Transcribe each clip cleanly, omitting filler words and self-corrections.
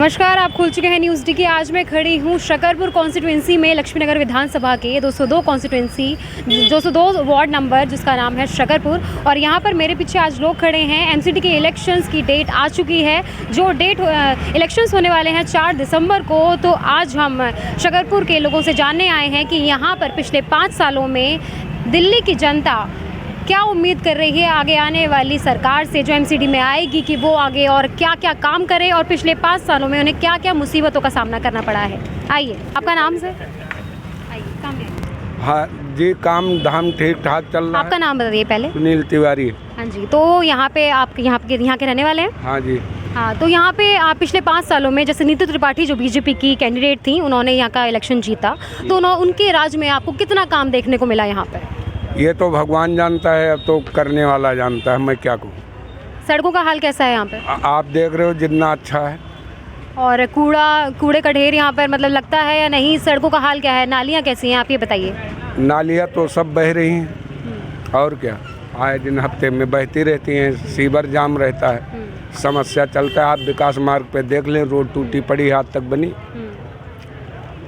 नमस्कार, आप खुल चुके हैं न्यूज़ डी की। आज मैं खड़ी हूँ शकरपुर कॉन्स्टिट्यूंसी में लक्ष्मीनगर विधानसभा के 202 वार्ड नंबर जिसका नाम है शकरपुर। और यहाँ पर मेरे पीछे आज लोग खड़े हैं। एमसीडी के इलेक्शंस की डेट आ चुकी है। जो डेट इलेक्शंस होने वाले हैं 4 दिसंबर को। तो आज हम शकरपुर के लोगों से जानने आए हैं कि यहाँ पर पिछले 5 सालों में दिल्ली की जनता क्या उम्मीद कर रही है आगे आने वाली सरकार से जो एमसीडी में आएगी, कि वो आगे और क्या क्या काम करे और पिछले 5 सालों में उन्हें क्या क्या मुसीबतों का सामना करना पड़ा है। आइए, आपका नाम सर? आइए, काम है। हाँ जी, काम धाम ठीक ठाक चल रहा है। आपका नाम बताइए पहले। सुनील तिवारी। हाँ जी, तो यहाँ पे आप यहाँ के रहने वाले हैं? हाँ जी। हाँ, तो यहाँ पे आप पिछले 5 सालों में जैसे नीतू त्रिपाठी जो बीजेपी की कैंडिडेट थी, उन्होंने यहाँ का इलेक्शन जीता, तो उनके राज में आपको कितना काम देखने को मिला यहाँ पर? ये तो भगवान जानता है, अब तो करने वाला जानता है, मैं क्या कहूँ। सड़कों का हाल कैसा है यहाँ पे? आप देख रहे हो जितना अच्छा है। और कूड़े का ढेर यहाँ पर मतलब लगता है या नहीं? सड़कों का हाल क्या है? नालियाँ कैसी हैं, आप ये बताइए। नालियाँ तो सब बह रही हैं, और क्या, आए दिन हफ्ते में बहती रहती हैं। सीवर जाम रहता है, समस्या चलता है। आप विकास मार्ग पे देख लें, रोड टूटी पड़ी हाथ तक बनी।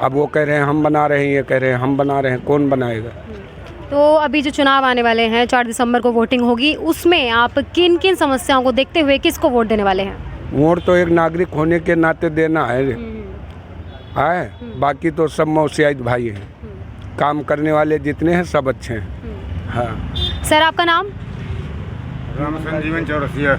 अब वो कह रहे हैं हम बना रहे हैं, ये कह रहे हैं हम बना रहे हैं, कौन बनाएगा? तो अभी जो चुनाव आने वाले हैं, 4 दिसंबर को वोटिंग होगी, उसमें आप किन किन समस्याओं को देखते हुए किसको वोट देने वाले हैं? वोट तो एक नागरिक होने के नाते देना है। बाकी तो सब मौसियात भाई हैं। काम करने वाले जितने हैं सब अच्छे हैं। हाँ सर, आपका नाम? राम संजीवन चौरसिया।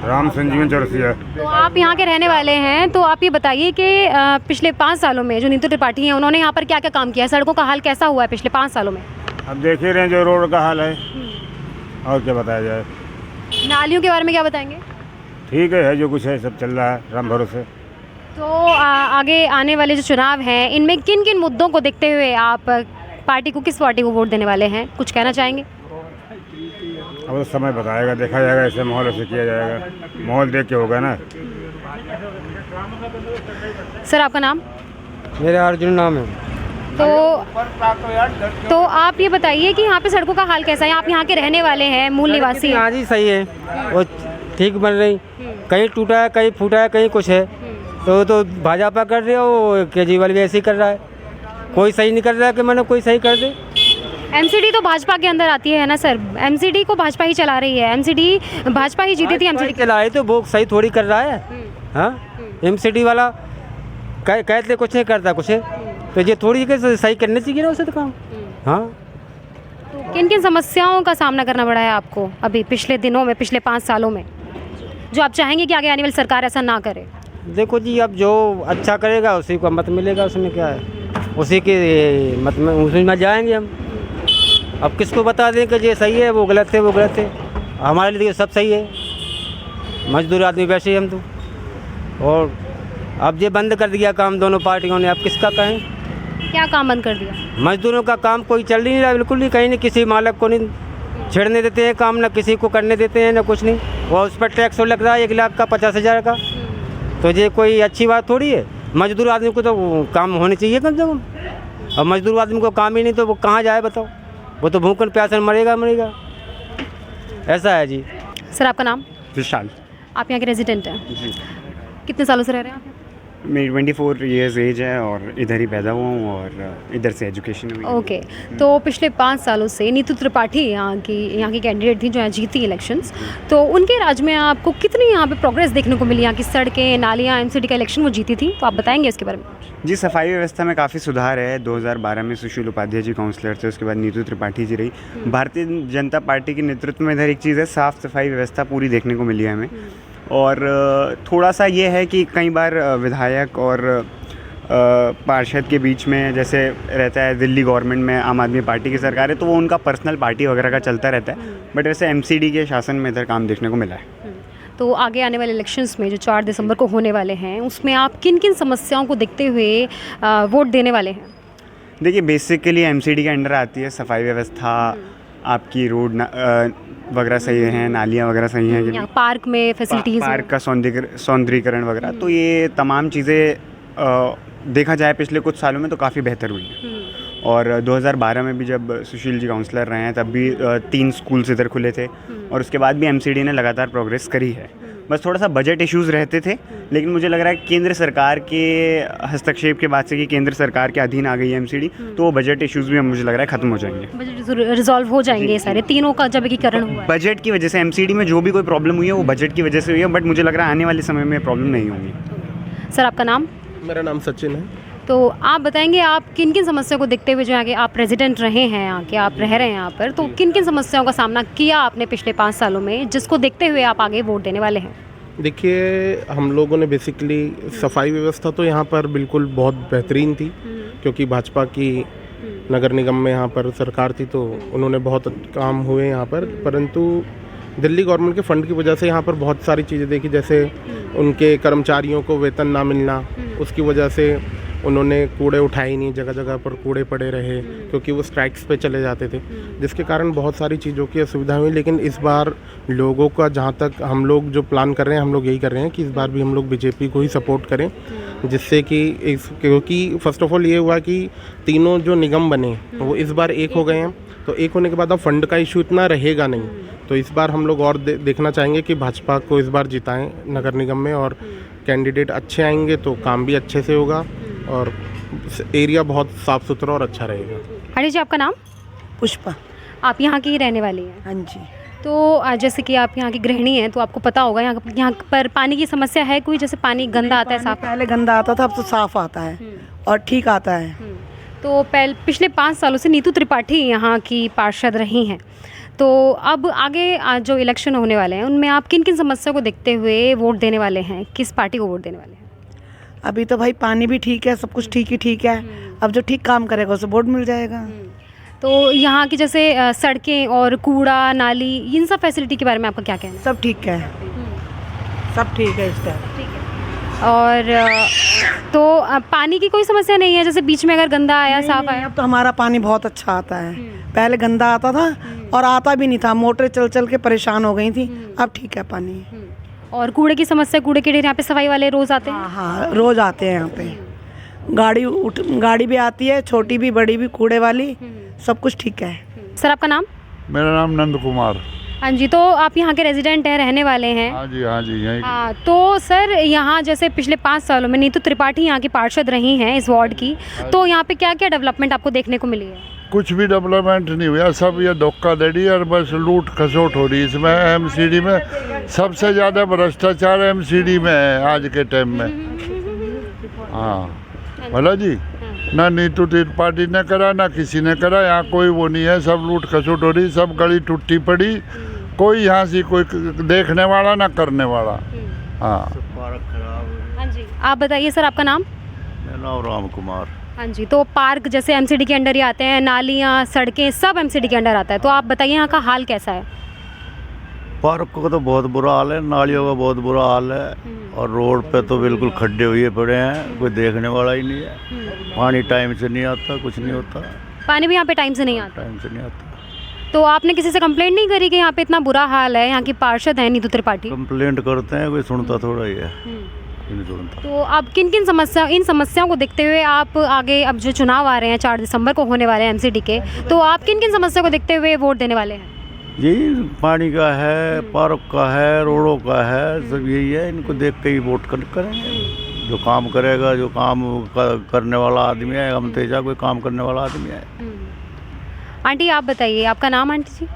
राम संजीवन चौरसिया। तो आप यहाँ के रहने वाले हैं, तो आप ये बताइए कि पिछले 5 सालों में जो नीतू त्रिपाठी हैं, उन्होंने यहाँ पर क्या क्या काम किया है? सड़कों का हाल कैसा हुआ है पिछले 5 सालों में? अब देख ही रहे हैं जो रोड का हाल है, और क्या बताया जाए। नालियों के बारे में क्या बताएंगे? ठीक है, जो कुछ है सब चल रहा है राम भरोसे। तो आगे आने वाले जो चुनाव हैं, इनमें किन किन मुद्दों को देखते हुए आप किस पार्टी को वोट देने वाले हैं? कुछ कहना चाहेंगे? अब तो समय बताएगा, देखा जाएगा। ऐसे माहौल ऐसे किया जाएगा, माहौल देख के होगा ना। सर, आपका नाम? मेरा अर्जुन नाम है। तो आप ये बताइए कि यहाँ पे सड़कों का हाल कैसा है? आप यहाँ के रहने वाले हैं, मूल निवासी हैं। हाँ जी, सही है, वो ठीक बन रही। कहीं टूटा है, कहीं फूटा है, कहीं कुछ है। तो भाजपा कर रही है, वो केजरीवाल भी ऐसे ही कर रहा है। कोई सही नहीं कर रहा है कि मैंने कोई सही कर दे। एमसीडी तो भाजपा के अंदर आती है ना सर? एमसीडी को भाजपा ही चला रही है। एमसीडी भाजपा ही जीती थी। एमसीडी चला रही तो वो सही थोड़ी कर रहा है। हाँ, एमसीडी वाला कहते कुछ नहीं करता कुछ है, तो ये थोड़ी सही करने चाहिए ना उसे तो काम। हाँ, तो किन किन समस्याओं का सामना करना पड़ा है आपको अभी पिछले दिनों में, पिछले 5 सालों में, जो आप चाहेंगे कि आगे आने वाली सरकार ऐसा ना करे? देखो जी, अब जो अच्छा करेगा उसी को मत मिलेगा, उसमें क्या है, उसी के मत में उसमें जाएंगे हम। अब किसको बता दें कि ये सही है, वो गलत है, वो गलत है? हमारे लिए सब सही है, मजदूर आदमी वैसे ही हम तो। और अब ये बंद कर दिया काम दोनों पार्टियों ने, अब किसका कहें? क्या काम बंद कर दिया? मजदूरों का काम कोई चल ही नहीं रहा, बिल्कुल नहीं। कहीं नहीं, किसी मालक को नहीं छेड़ने देते हैं काम, ना किसी को करने देते हैं, ना कुछ नहीं। और उस पर टैक्स लग रहा है 1 लाख का, 50,000 का। तो ये कोई अच्छी बात थोड़ी है। मजदूर आदमी को तो काम होने चाहिए कम से कम। अब मजदूर आदमी को काम ही नहीं तो वो कहाँ जाए बताओ? वो तो भूखन प्यासन मरेगा। ऐसा है जी। सर, आपका नाम? विशाल। आप यहाँ के रेजिडेंट हैं? जी, कितने सालों से रह रहे हैं आप? मेरी 24 इयर्स एज है और इधर ही पैदा हुआ हूँ और इधर से एजुकेशन हुई। ओके, तो पिछले 5 सालों से नीतू त्रिपाठी यहाँ की कैंडिडेट थी जो यहाँ जीती इलेक्शंस, तो उनके राज में आपको कितनी यहाँ पे प्रोग्रेस देखने को मिली? यहाँ की सड़कें, नालियाँ, एमसीडी का इलेक्शन वो जीती थी, तो आप बताएंगे इसके बारे में? जी, सफाई व्यवस्था में काफ़ी सुधार है। 2012 में सुशील उपाध्याय जी काउंसलर थे, उसके बाद नीतू त्रिपाठी जी रही। भारतीय जनता पार्टी के नेतृत्व में इधर एक चीज़ है, साफ़ सफाई व्यवस्था पूरी देखने को मिली है हमें। और थोड़ा सा ये है कि कई बार विधायक और पार्षद के बीच में जैसे रहता है, दिल्ली गवर्नमेंट में आम आदमी पार्टी की सरकार है, तो वो उनका पर्सनल पार्टी वगैरह का चलता रहता है। बट वैसे एमसीडी के शासन में इधर काम देखने को मिला है। तो आगे आने वाले इलेक्शंस में जो 4 दिसंबर को होने वाले हैं, उसमें आप किन किन समस्याओं को देखते हुए वोट देने वाले हैं? देखिए, बेसिकली एमसीडी के अंडर आती है सफाई व्यवस्था, आपकी रोड वगैरह सही हैं, नालियाँ वगैरह सही हैं, यहाँ पार्क में फैसिलिटीज़, पार्क का सौंदर्यीकरण वगैरह। तो ये तमाम चीज़ें देखा जाए पिछले कुछ सालों में तो काफ़ी बेहतर हुई हैं। और 2012 में भी जब सुशील जी काउंसलर रहे हैं तब भी 3 स्कूल्स इधर खुले थे, और उसके बाद भी एमसीडी ने लगातार प्रोग्रेस करी है। बस थोड़ा सा बजट इश्यूज़ रहते थे, लेकिन मुझे लग रहा है केंद्र सरकार के हस्तक्षेप के बाद से कि केंद्र सरकार के अधीन आ गई है एमसीडी, तो वो बजट इश्यूज़ भी मुझे लग रहा है ख़त्म हो जाएंगे। बजट रिजॉल्व हो जाएंगे ये सारे तीनों का जब एकीकरण हुआ है। बजट की वजह से एमसीडी में जो भी कोई प्रॉब्लम हुई है वो बजट की वजह से हुई है, बट मुझे लग रहा है आने वाले समय में प्रॉब्लम नहीं होंगी। सर आपका नाम? मेरा नाम सचिन है। तो आप बताएंगे आप किन किन समस्याओं को देखते हुए जो यहाँ के आप प्रेसिडेंट रहे हैं, यहाँ के आप रह रहे हैं यहाँ पर, तो किन किन समस्याओं का सामना किया आपने पिछले 5 सालों में, जिसको देखते हुए आप आगे वोट देने वाले हैं? देखिए, हम लोगों ने बेसिकली सफाई व्यवस्था तो यहाँ पर बिल्कुल बहुत बेहतरीन थी, क्योंकि भाजपा की नगर निगम में यहाँ पर सरकार थी, तो उन्होंने बहुत काम हुए यहाँ पर। परंतु दिल्ली गवर्नमेंट के फंड की वजह से यहाँ पर बहुत सारी चीज़ें देखी, जैसे उनके कर्मचारियों को वेतन ना मिलना, उसकी वजह से उन्होंने कूड़े उठाए ही नहीं, जगह जगह पर कूड़े पड़े रहे, क्योंकि वो स्ट्राइक्स पे चले जाते थे, जिसके कारण बहुत सारी चीज़ों की असुविधा हुई। लेकिन इस बार लोगों का, जहाँ तक हम लोग जो प्लान कर रहे हैं, हम लोग यही कर रहे हैं कि इस बार भी हम लोग बीजेपी को ही सपोर्ट करें, जिससे कि क्योंकि फर्स्ट ऑफ ऑल ये हुआ कि तीनों जो निगम बने वो इस बार एक हो गए हैं, तो एक होने के बाद अब फंड का इशू इतना रहेगा नहीं। तो इस बार हम लोग और देखना चाहेंगे कि भाजपा को इस बार जिताएं नगर निगम में, और कैंडिडेट अच्छे आएंगे तो काम भी अच्छे से होगा और एरिया बहुत साफ़ सुथरा और अच्छा रहेगा। आंटी जी आपका नाम? पुष्पा। आप यहाँ की ही रहने वाली हैं? हाँ जी। तो जैसे कि आप यहाँ की गृहिणी हैं, तो आपको पता होगा यहाँ पर पानी की समस्या है कोई? जैसे पानी गंदा आता है, साफ? पहले गंदा आता था, अब तो साफ आता है और ठीक आता है। तो पिछले 5 सालों से नीतू त्रिपाठी यहाँ की पार्षद रही हैं, तो अब आगे जो इलेक्शन होने वाले हैं उनमें आप किन किन समस्याओं को देखते हुए वोट देने वाले हैं, किस पार्टी को वोट देने वाले हैं? अभी तो भाई पानी भी ठीक है, सब कुछ ठीक ही ठीक है। अब जो ठीक काम करेगा उसे वोट मिल जाएगा। तो यहाँ की जैसे सड़कें और कूड़ा नाली, इन सब फैसिलिटी के बारे में आपका क्या कहना है? सब ठीक है, सब ठीक है इस टाइम। और तो पानी की कोई समस्या नहीं है, जैसे बीच में अगर गंदा आया, साफ आया? अब तो हमारा पानी बहुत अच्छा आता है, पहले गंदा आता था और आता भी नहीं था, मोटरें चल चल के परेशान हो गई थी, अब ठीक है पानी। और कूड़े की समस्या, कूड़े के ढेर यहाँ पे सफाई वाले रोज आते हैं? हाँ, रोज आते हैं यहाँ पे। गाड़ी भी आती है, छोटी भी बड़ी भी, कूड़े वाली, सब कुछ ठीक है। सर आपका नाम? मेरा नाम नंद कुमार। हाँ जी, तो आप यहाँ के रेजिडेंट हैं, रहने वाले हैं? हाँ जी, हाँ जी, यहीं। हाँ, तो सर यहाँ जैसे पिछले 5 सालों में नीतू त्रिपाठी यहाँ की पार्षद रही हैं इस वार्ड की, तो यहाँ पे क्या क्या डेवलपमेंट आपको देखने को मिली है? कुछ भी डेवलपमेंट नहीं हुआ, सब ये धोखाधड़ी और बस लूट खसोट हो रही है इसमें। एमसीडी में सबसे ज़्यादा भ्रष्टाचार एमसीडी में है आज के टाइम में। हाँ भला जी, ना नीतू त्रिपाठी ने करा, ना किसी ने करा, यहाँ कोई वो नहीं है, सब लूट खसोट हो रही, सब गली टूटी पड़ी, कोई यहाँ से कोई देखने वाला ना करने वाला। हाँ। हाँ जी, आप बताइए सर आपका नाम? मेरा नाम राम कुमार। हाँ जी, तो पार्क जैसे एमसीडी के अंडर ही आते हैं, नालियाँ, सड़कें, सब एमसीडी के अंडर आता है, तो आप बताइए यहाँ का हाल कैसा है? पार्क का तो बहुत बुरा हाल है, नालियों का बहुत बुरा हाल है, और रोड पे तो बिल्कुल खड्डे हुए पड़े हैं, कोई देखने वाला ही नहीं है। पानी टाइम से नहीं आता, कुछ नहीं होता। पानी भी यहाँ पे टाइम से नहीं आता? टाइम से नहीं आता। तो आपने किसी से कंप्लेंट नहीं करी कि यहाँ पे इतना बुरा हाल है? यहाँ की पार्षद है नीतू त्रिपाठी। कंप्लेंट करते हैं, कोई सुनता थोड़ा ही है, नहीं सुनता। तो आप किन किन इन समस्याओं को देखते हुए आप आगे, अब जो चुनाव आ रहे हैं 4 दिसंबर को होने वाले हैं एमसीडी के, तो आप किन किन समस्याओं को देखते हुए वोट देने वाले हैं? जी, पानी का है, पार्क का है, रोडों का है, सब यही है, इनको देख के ही वोट करेंगे। जो काम करेगा, जो काम करने वाला आदमी है, हम तेजा कोई काम करने वाला आदमी है। आंटी आप बताइए, आपका नाम आंटी जी?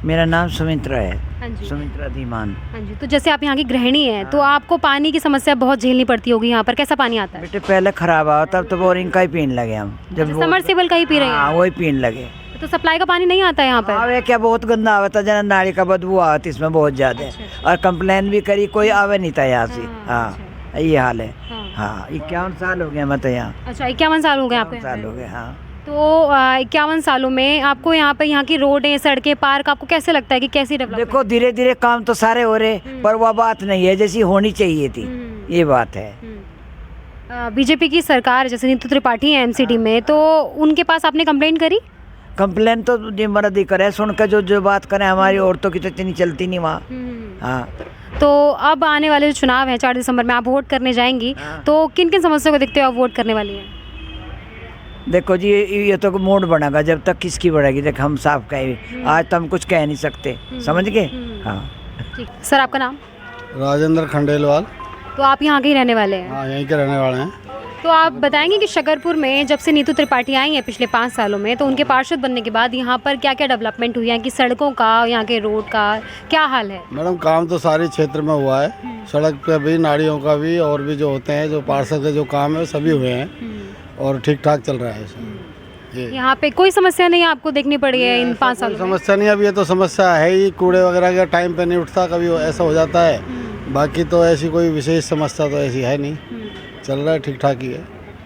मेरा नाम सुमित्रा है। हाँ जी। सुमित्रा धीमान। हाँ जी, तो जैसे आप यहाँ की गृहिणी हैं, तो आपको पानी की समस्या बहुत झेलनी पड़ती होगी। यहाँ पर कैसा पानी आता है? बेटे पहले खराब आया, तब तो बोरिंग का ही पीने लगे हम। जब समरसेबल का ही पी रहे हैं? हाँ, वही पीने लगे। तो सप्लाई का पानी नहीं आता है यहाँ पर? आवे क्या, बहुत गंदा आवा था, जना नाली का बदबू आवा था इसमें बहुत ज्यादा। और कंप्लेन भी करी, कोई आवे नहीं था यहाँ से। हाँ, ये हाल है। हाँ, 51 साल हो गया मैं तो यहाँ। अच्छा, 51 साल हो गए आपको? साल हो गए। हाँ, तो 51 सालों में आपको यहाँ पे, यहाँ की रोडें, सड़कें, पार्क, आपको कैसे लगता है कि कैसी डेवलप? देखो धीरे धीरे काम तो सारे हो रहे, पर वह बात नहीं है जैसी होनी चाहिए थी, ये बात है। बीजेपी की सरकार जैसे नीतू त्रिपाठी है एमसीडी में, तो उनके पास आपने कंप्लेंट करी? कंप्लेन तो मर्दी करे, सुन के जो बात करें, हमारी औरतों की तो इतनी चलती नहीं वहाँ। हाँ, तो अब आने वाले जो चुनाव है 4 दिसंबर में, आप वोट करने जाएंगी, तो किन किन समस्याओं को देखते हुए आप वोट करने वाली हैं? देखो जी, ये तो मूड बनेगा जब तक किसकी बढ़ेगी। देख हम साफ कहें, आज तो हम कुछ कह नहीं सकते, समझ गए। हाँ ठीक। सर आपका नाम? राजेंद्र खंडेलवाल। तो आप यहाँ के ही रहने वाले हैं? हाँ, यहीं के रहने वाले हैं। तो आप बताएंगे कि शकरपुर में जब से नीतू त्रिपाठी आई हैं पिछले 5 सालों में, तो उनके पार्षद बनने के बाद यहाँ पर क्या क्या डेवलपमेंट हुई है कि सड़कों का, यहाँ के रोड का क्या हाल है? मैडम, काम तो सारे क्षेत्र में हुआ है, सड़क पे भी, नालियों का भी, और भी जो होते हैं, जो पार्षद के जो काम है सभी हुए हैं और ठीक ठाक चल रहा है इसमें। यहाँ पे कोई समस्या नहीं आपको देखनी पड़ी है इन 5 सालों में? समस्या नहीं, अब ये तो समस्या है ही, कूड़े वगैरह का टाइम पे नहीं उठता, कभी ऐसा हो जाता है। बाकी तो ऐसी कोई विशेष समस्या तो ऐसी है नहीं, चल रहा है, ठीक ठाक ही है।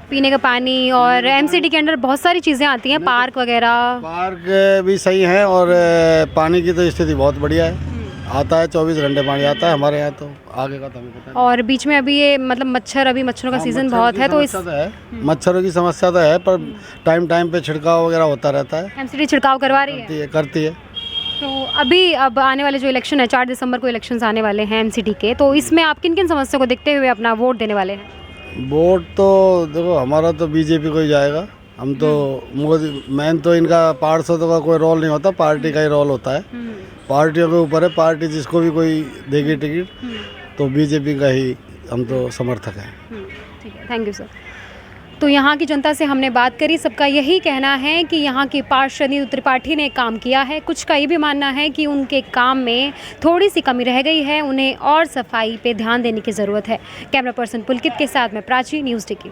पीने का पानी और एमसीडी के अंदर बहुत सारी चीज़ें आती हैं, पार्क वगैरह। पार्क भी सही है और पानी की तो स्थिति बहुत बढ़िया है, आता है 24 घंटे पानी आता है हमारे यहाँ, तो आगे का तो हमें पता नहीं। और बीच में अभी ये मतलब मच्छरों का सीज़न बहुत है, तो इस मच्छरों की समस्या तो है, पर टाइम पे छिड़काव वगैरह होता रहता है। एमसीडी छिड़काव करवा रही है? करती है। तो अब आने वाले जो इलेक्शन है, 4 दिसंबर को इलेक्शंस आने वाले हैं एमसीडी के, तो इसमें आप किन किन समस्या को देखते हुए अपना वोट देने वाले हैं? वोट तो देखो, हमारा तो बीजेपी को ही जाएगा। हम तो मोदी, मेन तो इनका पार्षदों का कोई रोल नहीं होता, पार्टी का ही रोल होता है। पार्टियों के ऊपर है, पार्टी जिसको भी कोई देगी टिकट तो बीजेपी का ही हम तो समर्थक हैं। ठीक है, थैंक यू सर। तो यहाँ की जनता से हमने बात करी, सबका यही कहना है कि यहाँ के पार्षद नीतू त्रिपाठी ने काम किया है। कुछ का ये भी मानना है कि उनके काम में थोड़ी सी कमी रह गई है, उन्हें और सफाई पे ध्यान देने की ज़रूरत है। कैमरा पर्सन पुलकित के साथ में प्राची, न्यूज़ टिकी।